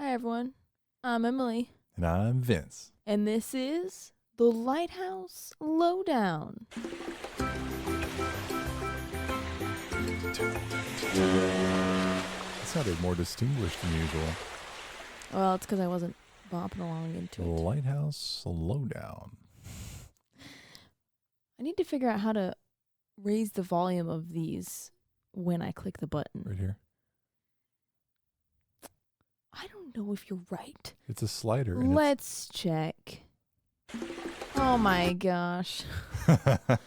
Hi, everyone. I'm Emily. And I'm Vince. And this is the Lighthouse Lowdown. It sounded more distinguished than usual. Well, it's because I wasn't bopping along into it. Lighthouse Lowdown. I need to figure out how to raise the volume of these when I click the button. Right here. I don't know if you're right. It's a slider. And Let's check. Oh my gosh. That's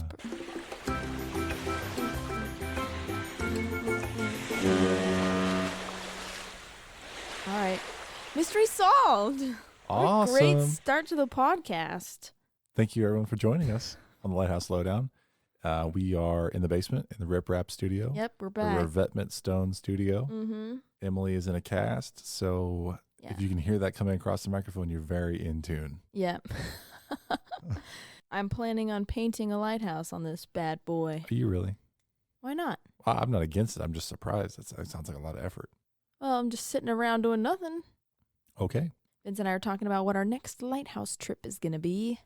perfect. All right. Mystery solved. awesome. What a great start to the podcast. Thank you, everyone, for joining us on the Lighthouse Lowdown. We are in the basement in the Rip Rap studio. Yep, we're The back. Revetment Stone studio. Mm-hmm. Emily is in a cast, so Yeah. if you can hear that coming across the microphone, you're very in tune. Yep. I'm planning on painting a lighthouse on this bad boy. Are you really? Why not? I'm not against it. I'm just surprised. It sounds like a lot of effort. Well, I'm just sitting around doing nothing. Okay. Vince and I are talking about what our next lighthouse trip is going to be.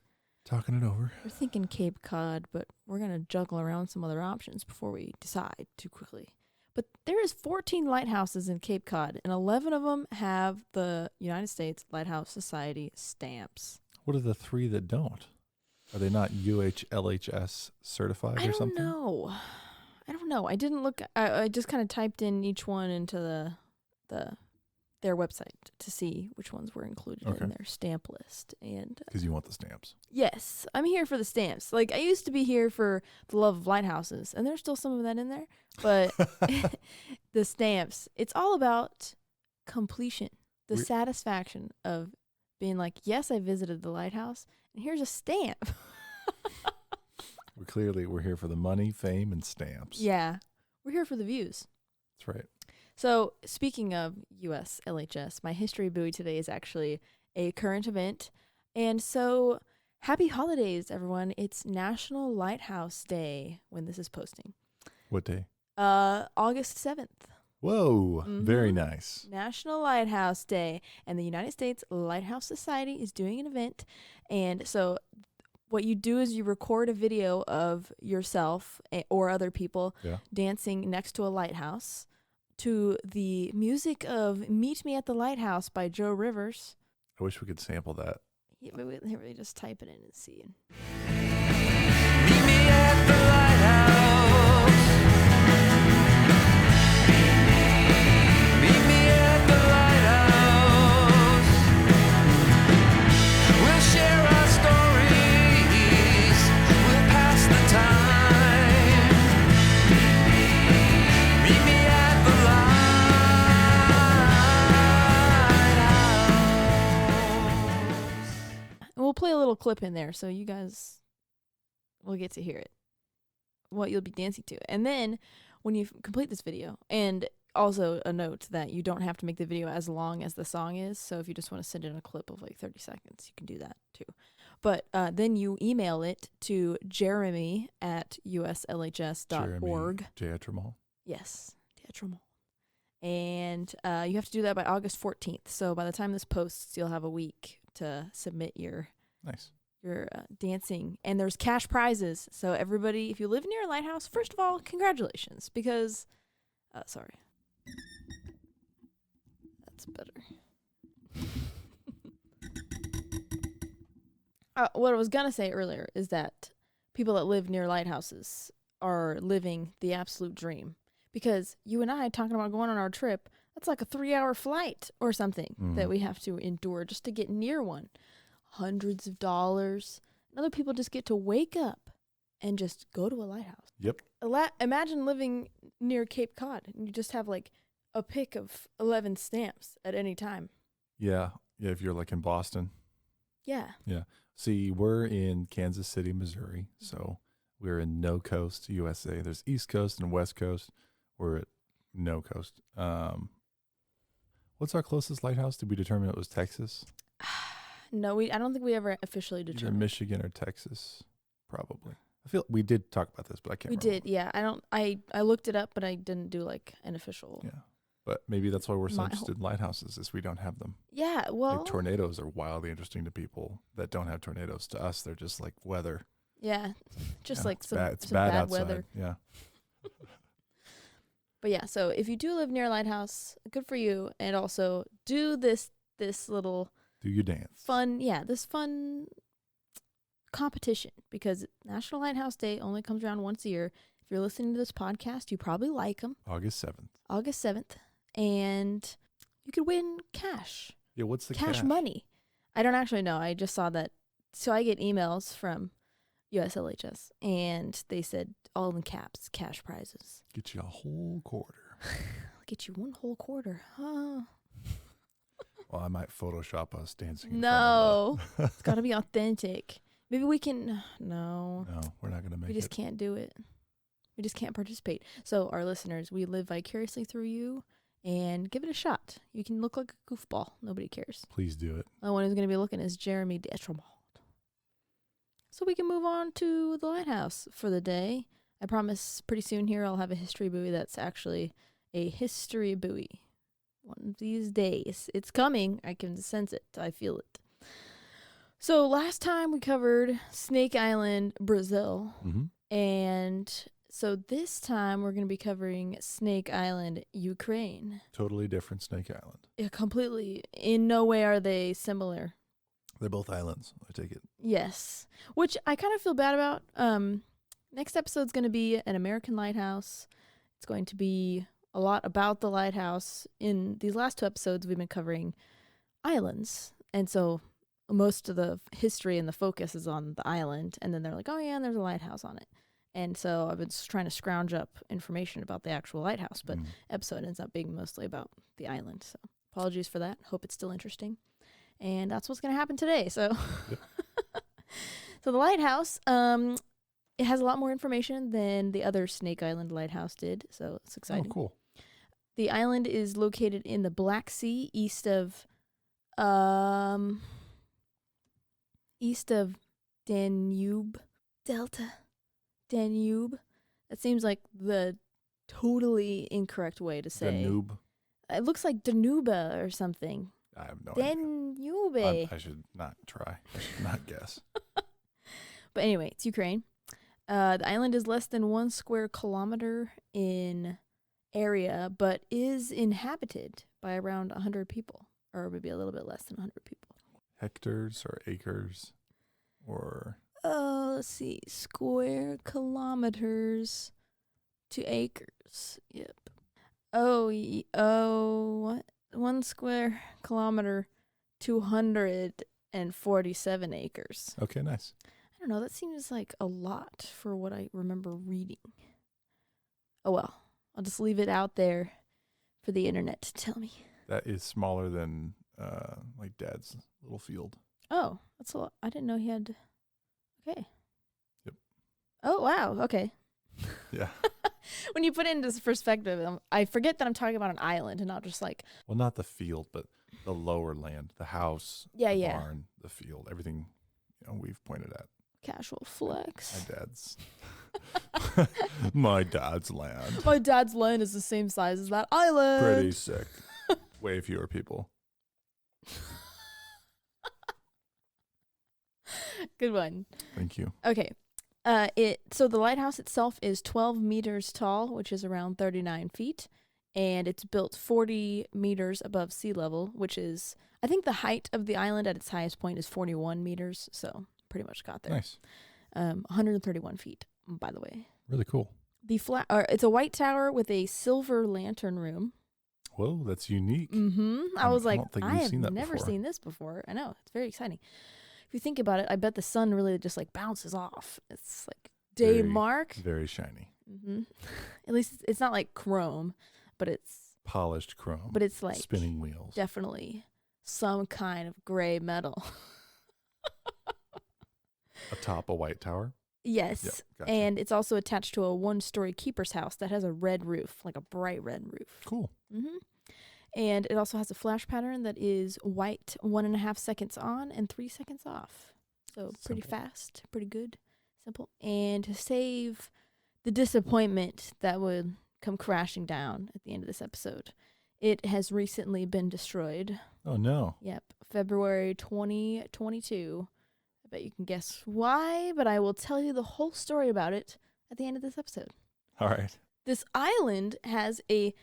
Talking it over. We're thinking Cape Cod, but we're going to juggle around some other options before we decide too quickly. But there is 14 lighthouses in Cape Cod, and 11 of them have the United States Lighthouse Society stamps. What are the three that don't? Are they not UHLHS certified or something? I don't know. I didn't look. I just kind of typed in each one into their website to see which ones were included in their stamp list. And Because you want the stamps. yes, I'm here for the stamps. Like, I used to be here for the love of lighthouses, and there's still some of that in there. But the stamps, it's all about completion, the satisfaction of being like, yes, I visited the lighthouse, and here's a stamp. We're here for the money, fame, and stamps. Yeah, we're here for the views. That's right. So, speaking of US LHS, my history buoy today is actually a current event. And so, happy holidays, everyone. It's National Lighthouse Day when this is posting. What day? August 7th. Whoa, very Mhm. nice. National Lighthouse Day. And the United States Lighthouse Society is doing an event. And so, what you do is you record a video of yourself or other people dancing next to a lighthouse to the music of Meet Me at the Lighthouse by Joe Rivers. I wish we could sample that. Yeah, maybe we just type it in and see. Meet me at the lighthouse. Meet me at the lighthouse. We'll share our stories. We'll pass the time. Meet me at the lighthouse. And we'll play a little clip in there so you guys will get to hear it, what you'll be dancing to. And then when you complete this video, and also a note that you don't have to make the video as long as the song is. So if you just want to send in a clip of like 30 seconds, you can do that too. But then you email it to jeremy@uslhs.org. Jeremy Yes, Teatral. And you have to do that by August 14th. So by the time this posts, you'll have a week to submit your dancing. And there's cash prizes. So everybody, if you live near a lighthouse, first of all, congratulations. Because, sorry. That's better. What I was going to say earlier is that people that live near lighthouses are living the absolute dream. Because you and I talking about going on our trip, that's like a 3-hour flight or something that we have to endure just to get near one. Hundreds of dollars. And other people just get to wake up and just go to a lighthouse. Yep. Imagine living near Cape Cod and you just have like a pick of 11 stamps at any time. Yeah. Yeah, if you're like in Boston. Yeah. Yeah. See, we're in Kansas City, Missouri. So we're in no coast, USA. There's East Coast and West Coast. We're at no coast. What's our closest lighthouse? Did we determine it was Texas? No, I don't think we ever officially Either determined. Michigan or Texas, probably. I feel we did talk about this, but I can't remember. We did, yeah. I looked it up, but I didn't do like an official. Yeah. But maybe that's why we're so Mile. interested in lighthouses, is we don't have them. Yeah, well, Like tornadoes are wildly interesting to people that don't have tornadoes. To us, they're just like weather. yeah, just Yeah, like it's some bad. It's some bad bad outside. weather. Yeah. But yeah, so if you do live near a lighthouse, good for you. And also do this little Do your dance. this fun competition, because National Lighthouse Day only comes around once a year. If you're listening to this podcast, you probably like them. August 7th. August 7th. And you could win cash. Yeah, what's the Cash money. I don't actually know. I just saw that. So I get emails from USLHS, and they said all in caps, cash prizes. Get you a whole quarter. I'll get you one whole quarter. Huh? Well, I might Photoshop us dancing. in front No. of It's got to be authentic. Maybe we can. No. No, we're not going to make We just it. can't do it. We just can't participate. So, our listeners, we live vicariously through you, and give it a shot. You can look like a goofball. Nobody cares. Please do it. The one who's going to be looking is Jeremy Detremont. So, we can move on to the lighthouse for the day. I promise pretty soon here I'll have a history buoy that's actually a history buoy. One of these days. It's coming. I can sense it. I feel it. So, last time we covered Snake Island, Brazil. Mm-hmm. And so this time we're going to be covering Snake Island, Ukraine. Totally different Snake Island. Yeah, completely. In no way are they similar. They're both islands, I take it. Yes. Which I kind of feel bad about. Next episode's going to be an American lighthouse. It's going to be a lot about the lighthouse. In these last 2 episodes, we've been covering islands. And so most of the history and the focus is on the island. And then they're like, oh, yeah, and there's a lighthouse on it. And so I've been trying to scrounge up information about the actual lighthouse, but episode ends up being mostly about the island. So apologies for that. Hope it's still interesting. And that's what's going to happen today. So, so the lighthouse, it has a lot more information than the other Snake Island lighthouse did. So it's exciting. Oh, cool. The island is located in the Black Sea, east of Danube Delta. Danube. That seems like the totally incorrect way to say. Danube. It looks like Danube or something. I have no idea. Danube. I should not try. I should not guess. But anyway, it's Ukraine. The island is less than 1 square kilometer in area, but is inhabited by around 100 people, or maybe a little bit less than 100 people. Hectares or acres or... Let's see. Square kilometers to acres. Yep. What? 1 square kilometer, 247 acres. Okay, nice. I don't know. That seems like a lot for what I remember reading. Oh, well. I'll just leave it out there for the internet to tell me. That is smaller than like Dad's little field. Oh, that's a lot. I didn't know he had... Okay. Yep. Oh, wow. Okay. Yeah. When you put it into perspective, I forget that I'm talking about an island and not just like... Well, not the field, but the lower land, the house, Yeah, the yeah. barn, the field, everything we've pointed at. Casual flex. My dad's land. My dad's land is the same size as that island. Pretty sick. Way fewer people. Good one. Thank you. Okay. So the lighthouse itself is 12 meters tall, which is around 39 feet, and it's built 40 meters above sea level, which is, I think the height of the island at its highest point is 41 meters, so pretty much got there. Nice. 131 feet, by the way. Really cool. It's a white tower with a silver lantern room. Whoa, that's unique. Mm-hmm. I was like, don't think I we've have seen that never before. seen this before. I know. It's very exciting. If you think about it, I bet the sun really just like bounces off. It's like day Very, mark. Very shiny. Mm-hmm. At least it's not like chrome, but it's Polished chrome. but it's like spinning wheels. definitely some kind of gray metal. Atop a white tower. Yes. Yep, gotcha. And it's also attached to a 1-story keeper's house that has a red roof, like a bright red roof. Cool. Mm-hmm. And it also has a flash pattern that is white 1.5 seconds on and 3 seconds off. So pretty Simple. fast, pretty good, simple. And to save the disappointment that would come crashing down at the end of this episode It has recently been destroyed. Oh, no. Yep, February 2022. I bet you can guess why, but I will tell you the whole story about it at the end of this episode. All right. This island has a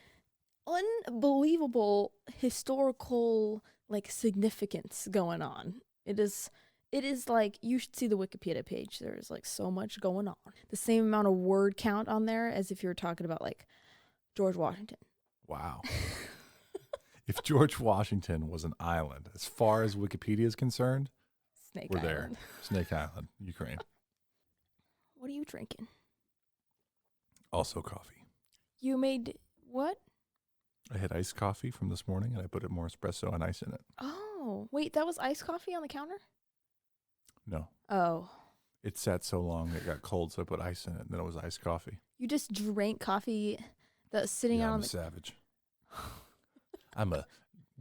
unbelievable historical significance going on. It is like, you should see the Wikipedia page. There's so much going on. The same amount of word count on there as if you were talking about George Washington. Wow. If George Washington was an island, as far as Wikipedia is concerned, Snake we're Island. there. Snake Island, Ukraine. What are you drinking? Also coffee. You made what? I had iced coffee from this morning, and I put more espresso and ice in it. Oh, wait, that was iced coffee on the counter? No. Oh. It sat so long it got cold, so I put ice in it, and then it was iced coffee. You just drank coffee that was sitting Yeah, out I'm on a the... savage. I'm a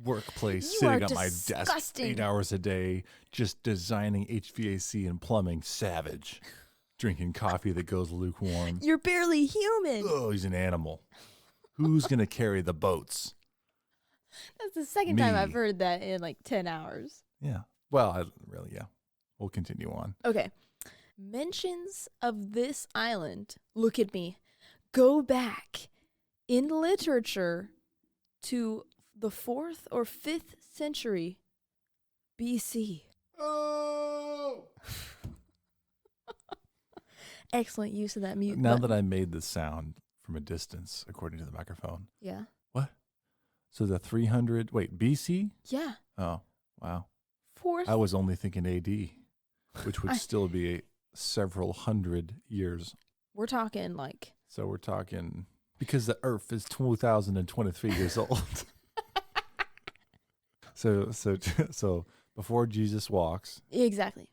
workplace You sitting are at my desk disgusting. 8 hours a day, just designing HVAC and plumbing. Savage. Drinking coffee that goes lukewarm. You're barely human. Oh, he's an animal. Who's going to carry the boats? That's the second time Me. I've heard that in 10 hours. Yeah. Well, yeah. We'll continue on. Okay. Mentions of this island, look at me, go back in literature to the 4th or 5th century BC. Oh! Excellent use of that mute Now button. that I made the sound from a distance, according to the microphone. Yeah. What? So the 300, BC? Yeah. Oh, wow. 4th. I was only thinking AD, which would still be several hundred years. We're talking So we're talking, because the Earth is 2,023 years old. So before Jesus walks, exactly.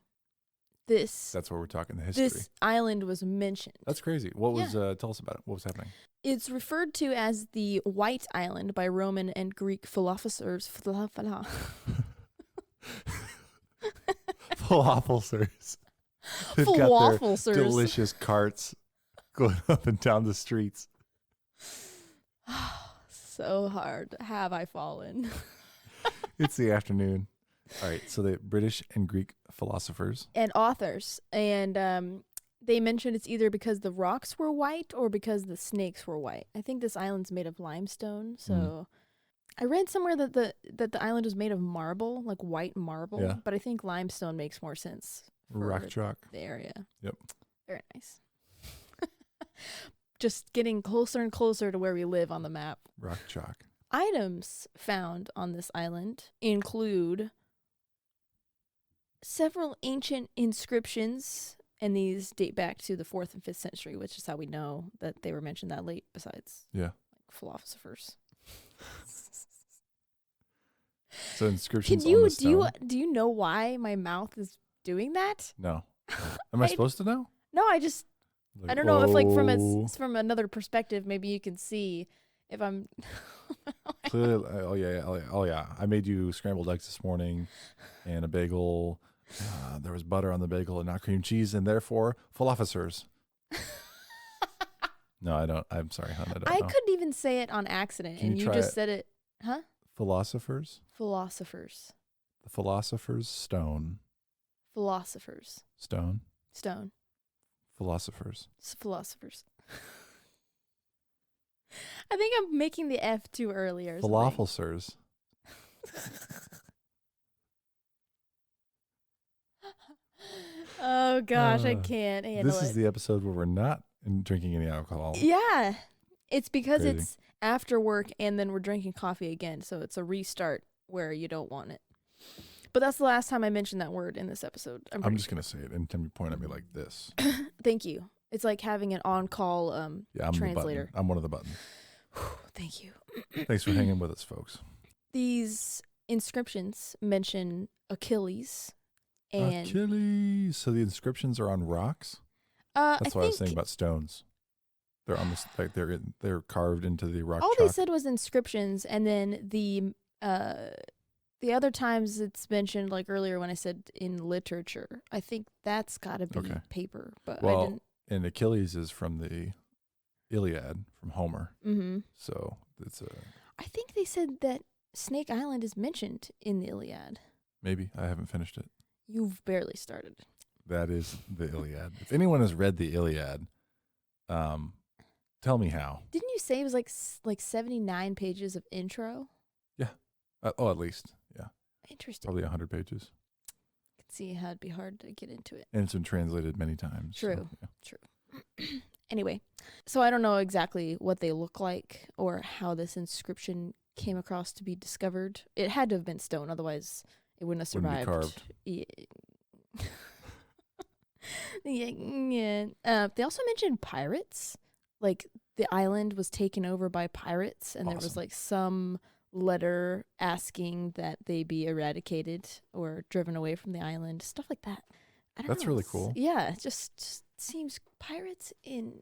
This that's where we're talking the history. this island was mentioned. That's crazy. What was, tell us about it. What was happening? It's referred to as the White Island by Roman and Greek philosophers. Falafelsers. They've got their Falafelsers. delicious carts going up and down the streets. So hard have I fallen. It's the afternoon. All right, so the British and Greek philosophers. And authors. And they mentioned it's either because the rocks were white or because the snakes were white. I think this island's made of limestone. So I read somewhere that the island was made of marble, like white marble. Yeah. But I think limestone makes more sense for Rock chalk. the area. Yep. Very nice. Just getting closer and closer to where we live on the map. Rock chalk. Items found on this island include several ancient inscriptions, and these date back to the 4th and 5th century, which is how we know that they were mentioned that late, besides Yeah. philosophers. So inscriptions Can on you the stone. do you know why my mouth is doing that? No. Am I supposed to know? No, I don't know if from another perspective, maybe you can see if I'm Clearly, oh yeah. I made you scrambled eggs this morning and a bagel. There was butter on the bagel and not cream cheese, and therefore philosophers. No, I don't. I'm sorry, hon. I don't I know. couldn't even say it on accident, Can and you you try just it? said it, huh? Philosophers. Philosophers. The philosopher's stone. Philosophers. Stone. Stone. Philosophers. Philosophers. I think I'm making the F too early or something. Falafelsers. Oh gosh, I Uh, can't handle This is it. the episode where we're not drinking any alcohol. Yeah. It's because Crazy. it's after work and then we're drinking coffee again, so it's a restart where you don't want it. But that's the last time I mentioned that word in this episode. I'm I'm just going to say it anytime you point at me like this. Thank you. It's like having an on-call Yeah, I'm translator. the button. I'm one of the buttons. Thank you. Thanks for hanging with us, folks. These inscriptions mention Achilles and Achilles. So the inscriptions are on rocks? That's what I was saying about stones. They're on this, like they're carved into the rock all chalk. they said was inscriptions, and then the other times it's mentioned, like earlier when I said in literature, I think that's got to be Okay. paper. But I Well, didn't. and Achilles is from the Iliad from Homer. Mm-hmm. So it's a I think they said that Snake Island is mentioned in the Iliad. Maybe. I haven't finished it. You've barely started. That is the Iliad. If anyone has read the Iliad, tell me how. Didn't you say it was like 79 pages of intro? At least. Yeah. Interesting. Probably 100 pages. I could see how it'd be hard to get into it. And it's been translated many times. True. So, True. Anyway, so I don't know exactly what they look like or how this inscription came across to be discovered. It had to have been stone, otherwise it wouldn't have Wouldn't be survived. Yeah. They also mentioned pirates. Like the island was taken over by pirates, and there was Awesome. like some letter asking that they be eradicated or driven away from the island, stuff like that. I don't That's know. really It's- cool. Yeah, it just seems pirates in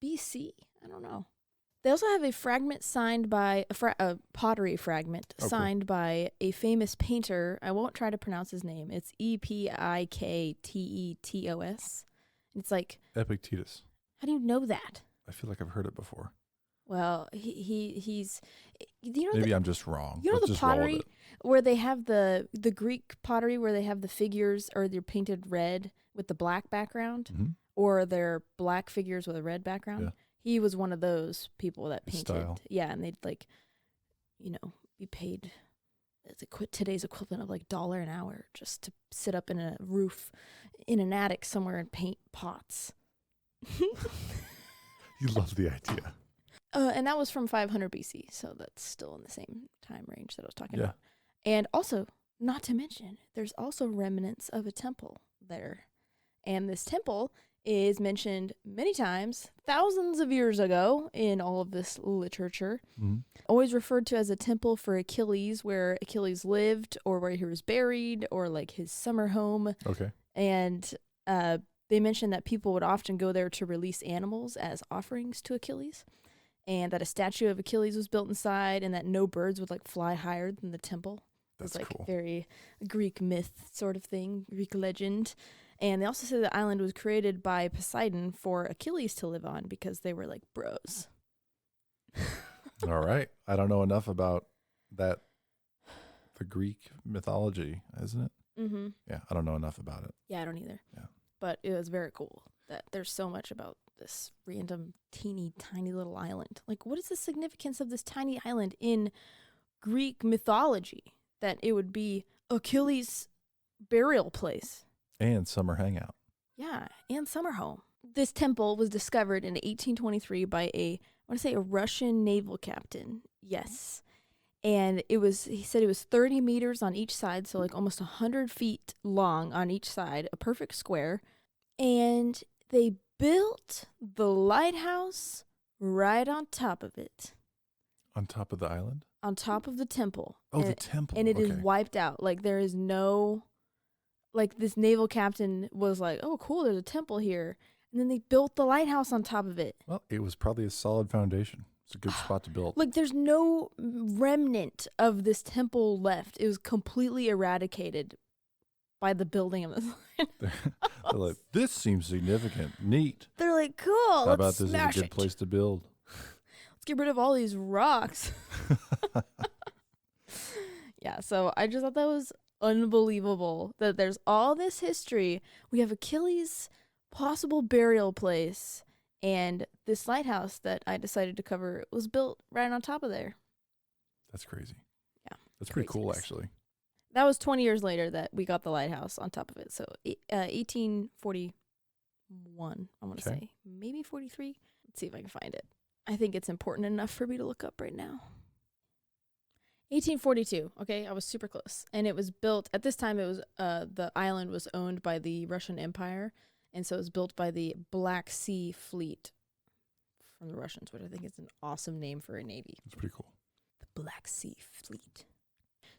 BC. I don't know. They also have a fragment signed by a pottery fragment Oh, cool. signed by a famous painter. I won't try to pronounce his name. It's Epiktetos. It's like, Epictetus. how do you know that? I feel like I've heard it before. Well, he's you know Maybe I'm just wrong. you know Let's the just roll with pottery it. where they have the Greek pottery where they have the figures or they're painted red with the black background, Mhm. or they're black figures with a red background. Yeah. He was one of those people that His painted. style. Yeah, and they'd be paid today's equivalent of like $1 an hour just to sit up in a roof in an attic somewhere and paint pots. You love the idea. And that was from 500 BC, so that's still in the same time range that I was talking Yeah. about. And also, not to mention, there's also remnants of a temple there. And this temple is mentioned many times, thousands of years ago, in all of this literature. Mhm. Always referred to as a temple for Achilles, where Achilles lived, or where he was buried, or like his summer home. Okay. And they mentioned that people would often go there to release animals as offerings to Achilles, and that a statue of Achilles was built inside, and that no birds would like fly higher than the temple. That's It's like cool. very Greek myth sort of thing, Greek legend. And they also say the island was created by Poseidon for Achilles to live on because they were like bros. All right. I don't know enough about that, the Greek mythology, isn't it? Mm-hmm. Yeah, I don't know enough about it. Yeah, I don't either. Yeah. But it was very cool that there's so much about this random, teeny, tiny little island. Like, what is the significance of this tiny island in Greek mythology? That it would be Achilles' burial place. And summer hangout. Yeah, and summer home. This temple was discovered in 1823 by a Russian naval captain. Yes. And he said it was 30 meters on each side, so like almost 100 feet long on each side, a perfect square. And they built the lighthouse right on top of it, On top of the island? on top of the temple. Oh, the And- temple. And it is okay. wiped out. Like, there is no, like, this naval captain was like, oh, cool, there's a temple here. And then they built the lighthouse on top of it. Well, it was probably a solid foundation. It's a good spot to build. Like, there's no remnant of this temple left. It was completely eradicated by the building of this. They're like, this seems significant. Neat. They're like, cool, How about let's this is a smash good it. place to build? Let's get rid of all these rocks. Yeah, so I just thought that was unbelievable that there's all this history. We have Achilles' possible burial place, and this lighthouse that I decided to cover was built right on top of there. That's crazy. Yeah, That's pretty cool, craziness. actually. That was 20 years later that we got the lighthouse on top of it. So 1841, I want to Okay. say. Maybe 43. Let's see if I can find it. I think it's important enough for me to look up right now. 1842. Okay, I was super close. And it was built, at this time, it was the island was owned by the Russian Empire. And so it was built by the Black Sea Fleet from the Russians, which I think is an awesome name for a navy. It's pretty cool. The Black Sea Fleet.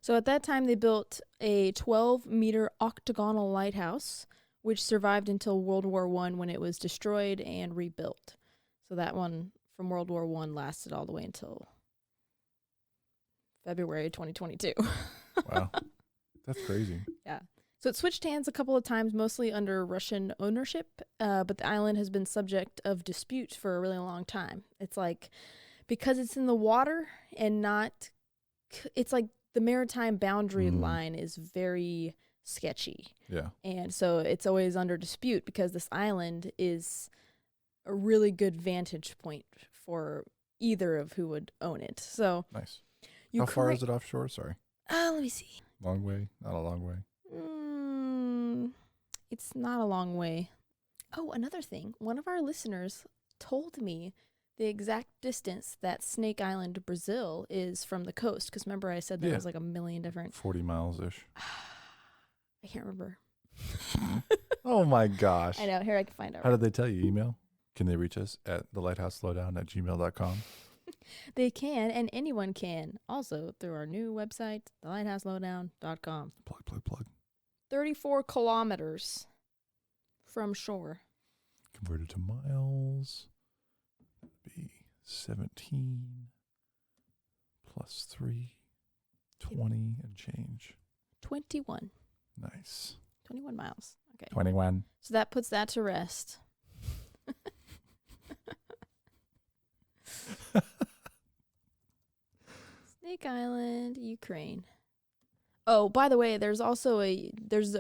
So at that time, they built a 12-meter octagonal lighthouse, which survived until World War I when it was destroyed and rebuilt. So that one from World War I lasted all the way until February 2022. Wow. That's crazy. So it switched hands a couple of times, mostly under Russian ownership, but the island has been subject of dispute for a really long time. It's like because it's in the water and not, it's like the maritime boundary line is very sketchy. Yeah. And so it's always under dispute because this island is a really good vantage point for either of who would own it. So Nice. How far is it offshore? Sorry. Let me see. Long way? Not a long way. It's not a long way. Oh, another thing. One of our listeners told me the exact distance that Snake Island, Brazil, is from the coast. Because remember I said there was like a million different... 40 miles-ish. I can't remember. Oh, my gosh. I know. Here, I can find out. How did they tell you? Email? Can they reach us at thelighthouselowdown@gmail.com? They can, and anyone can. Also, through our new website, thelighthouselowdown.com. Plug. 34 kilometers from shore. Converted to miles. That'd be 17 plus 3, 20 and change. 21. Nice. 21 miles. Okay. 21. So that puts that to rest. Snake Island, Ukraine. Oh, by the way, there's also a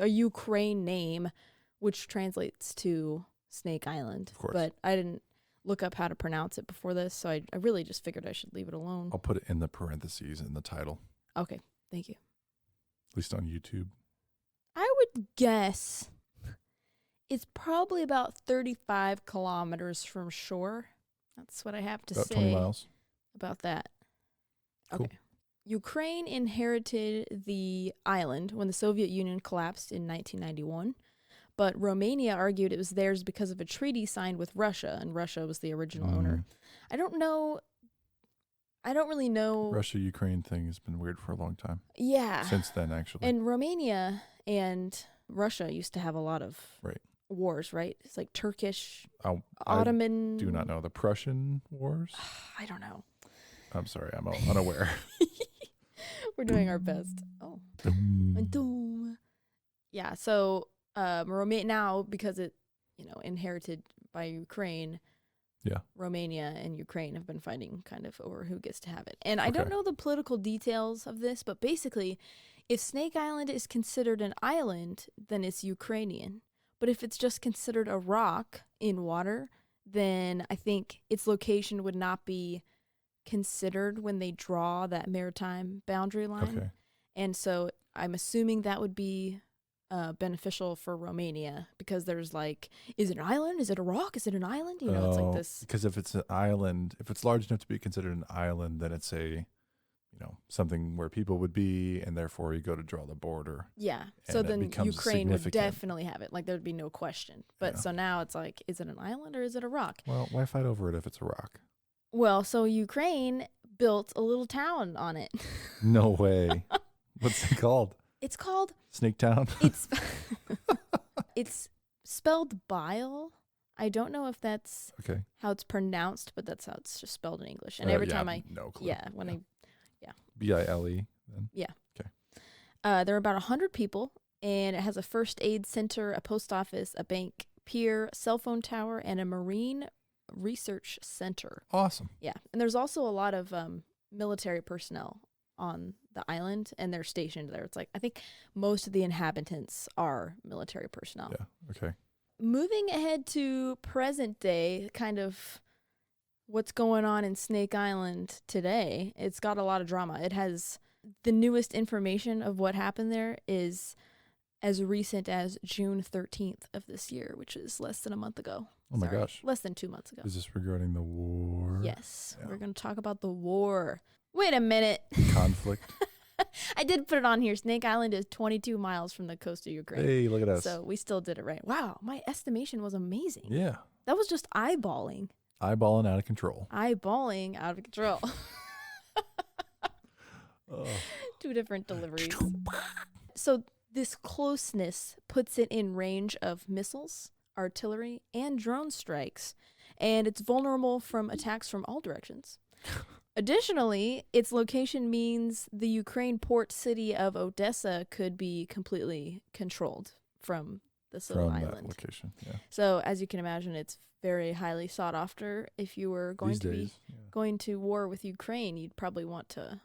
Ukraine name which translates to Snake Island. Of course. But I didn't look up how to pronounce it before this, so I really just figured I should leave it alone. I'll put it in the parentheses in the title. Okay, thank you. At least on YouTube. I would guess it's probably about 35 kilometers from shore. That's what I have to About say 20 miles. about that. Cool. Okay. Ukraine inherited the island when the Soviet Union collapsed in 1991, but Romania argued it was theirs because of a treaty signed with Russia, and Russia was the original owner. I don't really know. Russia-Ukraine thing has been weird for a long time. Yeah. Since then, actually. And Romania and Russia used to have a lot of wars, right? It's like Turkish, Ottoman. I do not know. The Prussian Wars? I don't know. I'm sorry. I'm unaware. We're doing our best. Oh. Yeah, so Romania now, because it, inherited by Ukraine, Romania and Ukraine have been fighting kind of over who gets to have it. And I don't know the political details of this, but basically, if Snake Island is considered an island, then it's Ukrainian. But if it's just considered a rock in water, then I think its location would not be considered when they draw that maritime boundary line. Okay. And so I'm assuming that would be beneficial for Romania because there's like, is it an island? Is it a rock? Is it an island? It's like this. Because if it's an island, if it's large enough to be considered an island, then it's a, something where people would be, and therefore you go to draw the border. Yeah. So then Ukraine would definitely have it. Like there'd be no question. But so now it's like, is it an island or is it a rock? Well, why fight over it if it's a rock? Well, so Ukraine built a little town on it. No way. What's it called? It's called Snake Town. It's spelled bile. I don't know if that's how it's pronounced, but that's how it's just spelled in English. And every time no clue. Bile then. Yeah. Okay. There are about 100 people, and it has a first aid center, a post office, a bank, pier, cell phone tower, and a marine research center. Awesome. Yeah. And there's also a lot of military personnel on the island, and they're stationed there. It's like, I think most of the inhabitants are military personnel. Yeah. Okay. Moving ahead to present day, kind of what's going on in Snake Island today, it's got a lot of drama. It has the newest information of what happened there is as recent as June 13th of this year, which is less than a month ago. Oh my gosh. Less than 2 months ago. Is this regarding the war? Yes. Yeah. We're going to talk about the war. Wait a minute. Conflict. I did put it on here. Snake Island is 22 miles from the coast of Ukraine. Hey, look at us. So we still did it right. Wow, my estimation was amazing. Yeah. That was just eyeballing. Eyeballing out of control. Eyeballing out of control. Two different deliveries. So this closeness puts it in range of missiles, artillery, and drone strikes, and it's vulnerable from attacks from all directions. Additionally, its location means the Ukraine port city of Odessa could be completely controlled from this little From that island. location. Yeah. So as you can imagine, it's very highly sought after. If you were going These to days. be Yeah. going to war with Ukraine, you'd probably want to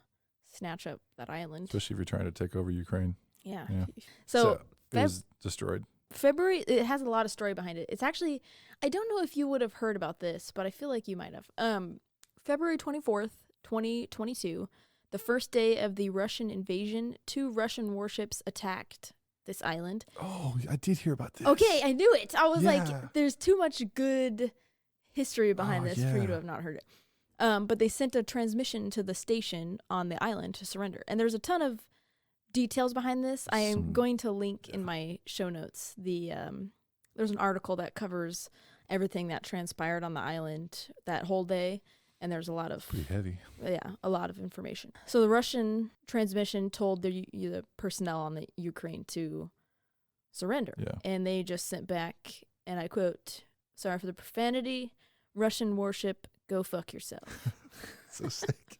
snatch up that island. Especially if you're trying to take over Ukraine. Yeah. Yeah. So it was destroyed. February, it has a lot of story behind it. It's actually, I don't know if you would have heard about this, but I feel like you might have. February 24th, 2022, the first day of the Russian invasion, 2 Russian warships attacked this island. Oh, I did hear about this. Okay, I knew it. I was Yeah. like, there's too much good history behind Oh, this for you yeah. to have not heard it. But they sent a transmission to the station on the island to surrender. And there's a ton of details behind this. I am going to link in my show notes there's an article that covers everything that transpired on the island that whole day, and there's a lot of Pretty heavy. a lot of information. So the Russian transmission told the personnel on the Ukraine to surrender, Yeah. and they just sent back, and I quote, "Sorry for the profanity, Russian warship, go fuck yourself." So sick.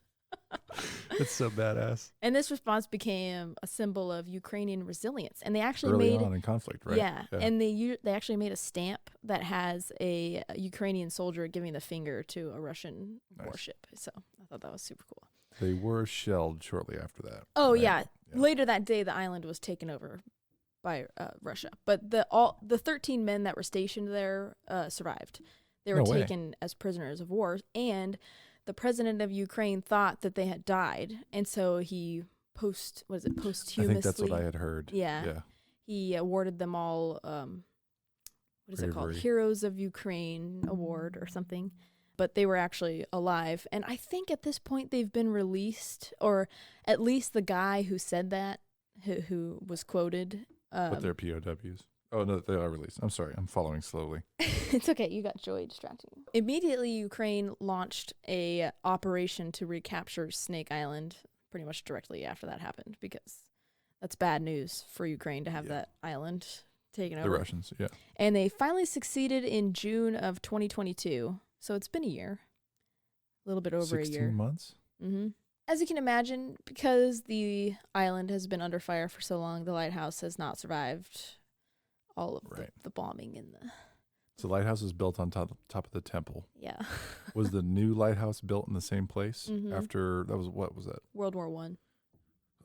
It's so badass. And this response became a symbol of Ukrainian resilience, and they actually Early made on in conflict, right? yeah, and they actually made a stamp that has a Ukrainian soldier giving the finger to a Russian Nice. warship. So I thought that was super cool. They were shelled shortly after that. Oh right? yeah. Later that day, the island was taken over by Russia, but the 13 men that were stationed there survived. They were No way. taken as prisoners of war, and the president of Ukraine thought that they had died, and so he posthumously. I think that's what I had heard. Yeah. Yeah. He awarded them all, what is it called? Bravery. Heroes of Ukraine Award or something. But they were actually alive. And I think at this point they've been released, or at least the guy who said that, who was quoted. But they're POWs. Oh, no, they are released. I'm sorry. I'm following slowly. It's okay. You got Joey distracting you. Immediately, Ukraine launched a operation to recapture Snake Island pretty much directly after that happened, because that's bad news for Ukraine to have that island taken over. The Russians, yeah. And they finally succeeded in June of 2022. So it's been a year. A little bit over a 16 year. months? Mm-hmm. As you can imagine, because the island has been under fire for so long, the lighthouse has not survived all of the bombing and the... So the lighthouse was built on top of the temple. Yeah. Was the new lighthouse built in the same place Mhm. after, what was that? World War One.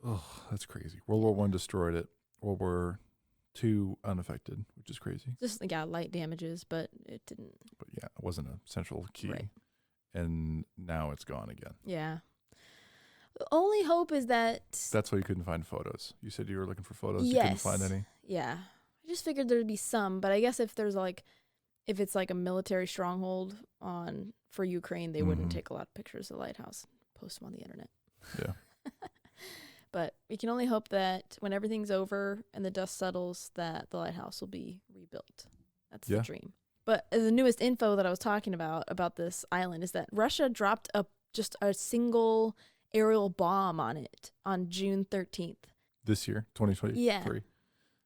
Oh, that's crazy. World War I destroyed it. World War II unaffected, which is crazy. Just light damages, but it didn't... But yeah, it wasn't a central key. Right. And now it's gone again. Yeah. The only hope is that... That's why you couldn't find photos. You said you were looking for photos. Yes. You couldn't find any. Yeah. I just figured there'd be some, but I guess if it's like a military stronghold for Ukraine, they wouldn't Mhm. take a lot of pictures of the lighthouse and post them on the internet. Yeah. But we can only hope that when everything's over and the dust settles, that the lighthouse will be rebuilt. That's the dream. But the newest info that I was talking about this island is that Russia dropped just a single aerial bomb on it on June 13th. This year, 2023. Yeah.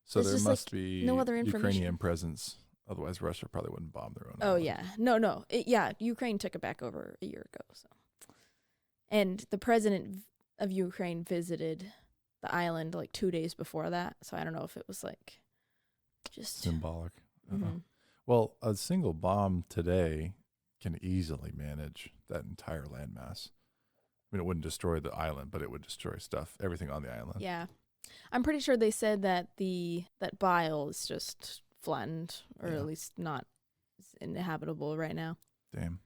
So There's there just, must be no other information. Ukrainian presence. Otherwise, Russia probably wouldn't bomb their own. Oh, island. yeah. No. Ukraine took it back over a year ago. So, and the president of Ukraine visited the island 2 days before that. So I don't know if it was just symbolic. Mhm. Well, a single bomb today can easily manage that entire landmass. I mean, it wouldn't destroy the island, but it would destroy everything on the island. Yeah. I'm pretty sure they said that that bile is just flattened, or at least not inhabitable right now. Damn.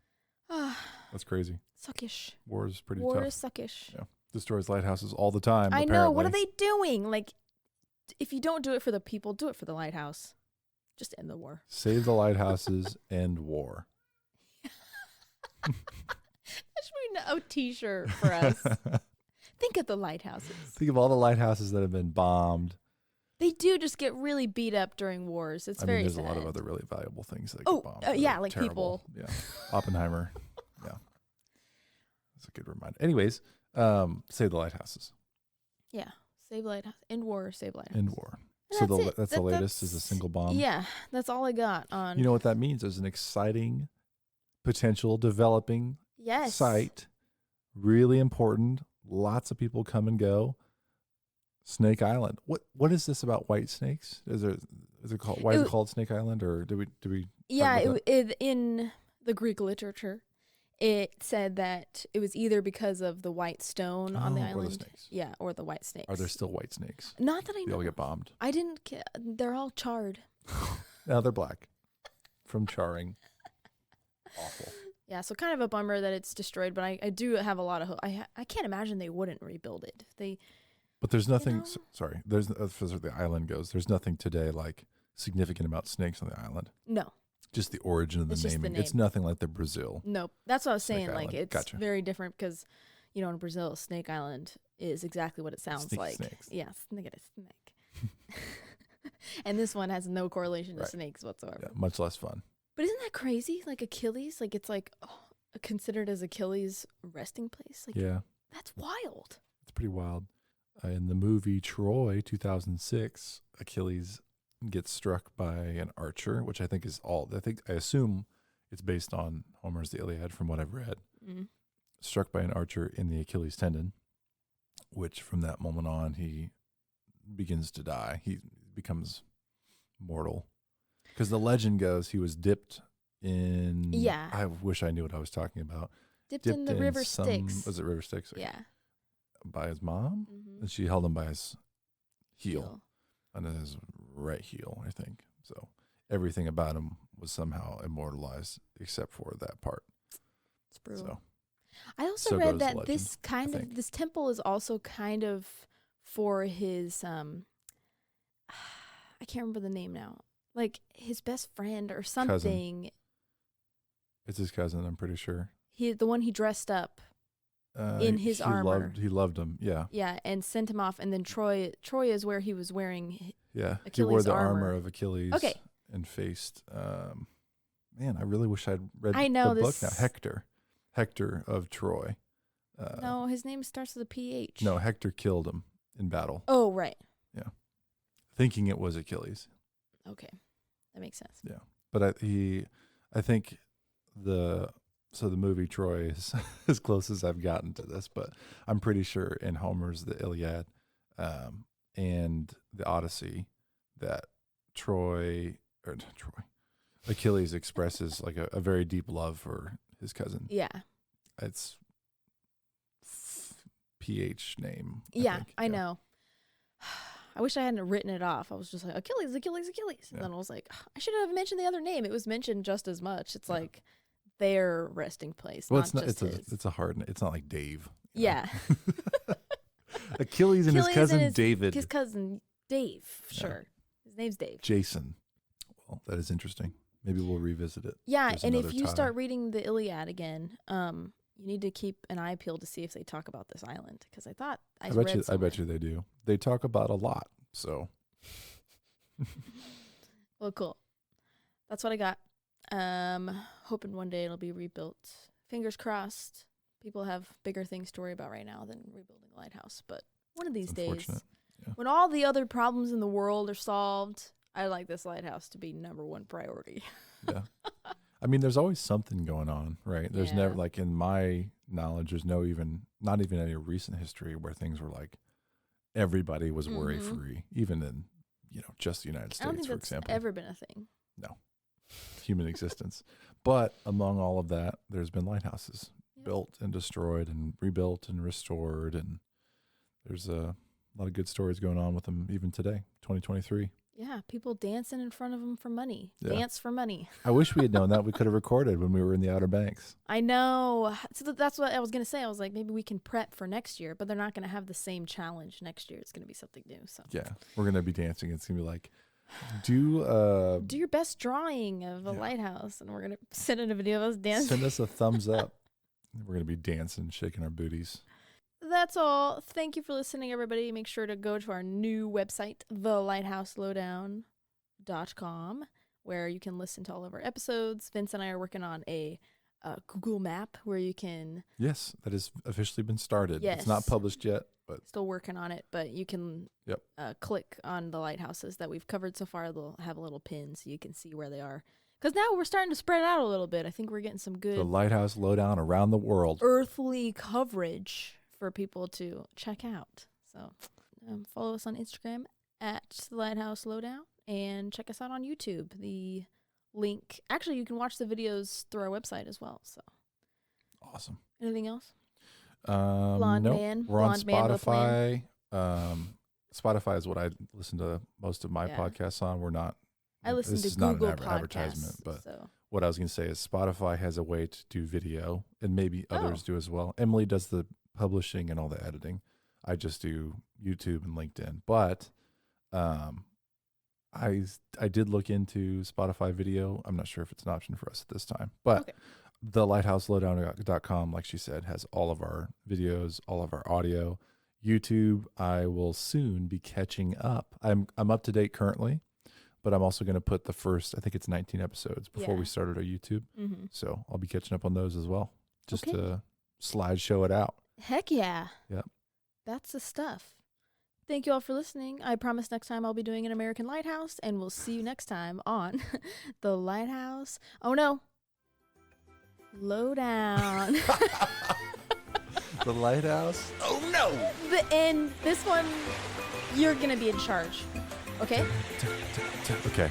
That's crazy. Suckish. War is pretty War tough. is suckish. Yeah. Destroys lighthouses all the time. I apparently. know. What are they doing? If you don't do it for the people, do it for the lighthouse. Just end the war. Save the lighthouses, end war. That should be a T-shirt for us. Think of the lighthouses. Think of all the lighthouses that have been bombed. They do just get really beat up during wars. It's very there's sad. a lot of other really valuable things that get bombed. yeah, They're like terrible. people. Yeah, Oppenheimer. Yeah, that's a good reminder. Anyways, save the lighthouses. Yeah, save lighthouse. End war, save lighthouse. End war. And So that's the latest is a single bomb. Yeah, that's all I got on. You know what that means? There's an exciting, potential developing yes. site. Really important. Lots of people come and go. Snake Island. What is this about white snakes? Is it called? Why is it called Snake Island? Or do we? Yeah, talk about in the Greek literature, it said that it was either because of the white stone on the or the island. snakes. Yeah, or the white snakes. Are there still white snakes? Not that I They know. all get bombed. I didn't. They're all charred. Now they're black from charring. Awful. Yeah, so kind of a bummer that it's destroyed, but I do have a lot of hope. I can't imagine they wouldn't rebuild it. But there's nothing. know? Sorry, there's as far as the island goes. There's nothing today like significant about snakes on the island. No, Just the origin of It's the just the naming. It's name. nothing like the Brazil. nope. That's what I was Snake saying. Like Island. it's Gotcha. very different because, you know, in Brazil, Snake Island is exactly what it sounds Sneaky like. snakes. Yeah, snake. And this one has no correlation to Right. snakes whatsoever. Yeah, much less fun. But isn't that crazy? Like Achilles, like it's like considered as Achilles' resting place. Like Yeah, that's wild. it's pretty wild. In the movie Troy 2006, Achilles gets struck by an archer, which I think is I assume it's based on Homer's The Iliad from what I've read. Mm. Struck by an archer in the Achilles tendon, which from that moment on he begins to die. He becomes mortal. Because the legend goes he was dipped in. Yeah. I wish I knew what I was talking about. Dipped in the river some, Styx. Was it River Styx? Yeah. By his mom? Mm-hmm. And she held him by his heel. On his right heel, I think. So everything about him was somehow immortalized except for that part. It's brutal. So I also so read goes the that legend, this kind I of think. this temple is also kind of for his I can't remember the name now. Like his best friend or something. it's his cousin, I'm pretty sure. The one he dressed up in his he armor. He loved him. Yeah. Yeah, and sent him off, and then Troy is where he was wearing. Yeah. He wore Achilles' the armor armor. of Achilles. Okay. And faced man, I really wish I'd read I know the book this- now. Hector of Troy. No, his name starts with a PH. No, Hector killed him in battle, Oh, right. thinking it was Achilles. Okay, that makes sense. But I think the movie Troy is as close as I've gotten to this, but I'm pretty sure in Homer's The Iliad and the Odyssey that Achilles expresses like a very deep love for his cousin. Yeah, It's PH name. yeah, think. I know. I wish I hadn't written it off. I was just like Achilles. And Yeah. then I was like, I should have mentioned the other name. It was mentioned just as much. It's like their resting place, Well, not just his. it's a hard. It's not like Dave. you know? Yeah. Achilles and his Achilles cousin and his- David. His cousin Dave. Yeah. Sure, his name's Dave. Jason. Well, that is interesting. Maybe we'll revisit it. Yeah, There's and if another you tie. start reading the Iliad again, you need to keep an eye peeled to see if they talk about this island, because I thought I read I bet you they do. They talk about a lot. So Well, cool. That's what I got. Hoping one day it'll be rebuilt. Fingers crossed. People have bigger things to worry about right now than rebuilding a lighthouse. But one of these it's days, unfortunate. Yeah. when all the other problems in the world are solved, I'd like this lighthouse to be number one priority. Yeah. I mean, there's always something going on, right? There's Yeah. never, like in my knowledge, there's not even any recent history where things were like everybody was worry free, even in, just the United I don't States, think for that's example, ever been a thing. human existence. But among all of that, there's been lighthouses Yep. built and destroyed and rebuilt and restored. And there's a lot of good stories going on with them even today, 2023. Yeah, people dancing in front of them for money. Yeah. Dance for money. I wish we had known that. We could have recorded when we were in the Outer Banks. I know. So that's what I was going to say. I was like, maybe we can prep for next year, but they're not going to have the same challenge next year. It's going to be something new. So Yeah, we're going to be dancing. It's going to be like, do your best drawing of a Yeah. lighthouse, and we're going to send in a video of us dancing. send us a thumbs up. We're going to be dancing, shaking our booties. That's all. Thank you for listening, everybody. Make sure to go to our new website, thelighthouse.lowdown.com, where you can listen to all of our episodes. Vince and I are working on a Google map where you can, Yes, that has officially been started. Yes. It's not published yet, but still working on it, but you can Yep. click on the lighthouses that we've covered so far. They'll have a little pin so you can see where they are. Because now we're starting to spread out a little bit. I think we're getting some good the Lighthouse Lowdown around the world. earthly coverage for people to check out. So follow us on Instagram at the Lighthouse Lowdown, and check us out on YouTube. The link, actually, you can watch the videos through our website as well. So Awesome. anything else? Blonde nope. Man. We're Blonde on Man with a Spotify. Spotify is what I listen to most of my Yeah. podcasts on. We're not. I listen this to is Google not an Podcasts. advertisement, but So. what I was going to say is Spotify has a way to do video, and maybe others Oh. do as well. Emily does the publishing and all the editing. I just do YouTube and LinkedIn. But I did look into Spotify video. I'm not sure if it's an option for us at this time, but Okay. the lighthouselowdown.com, like she said, has all of our videos, all of our audio. YouTube, I will soon be catching up. I'm up to date currently, but I'm also going to put the first, I think it's 19 episodes before we Yeah. started our YouTube. Mm-hmm. So I'll be catching up on those as well, just Okay. to slideshow it out. Heck yeah. Yep. That's the stuff. Thank you all for listening. I promise next time I'll be doing an American Lighthouse, and we'll see you next time on the Lighthouse. Oh no. Lowdown. The Lighthouse? Oh no! And this one, you're going to be in charge. Okay? Okay.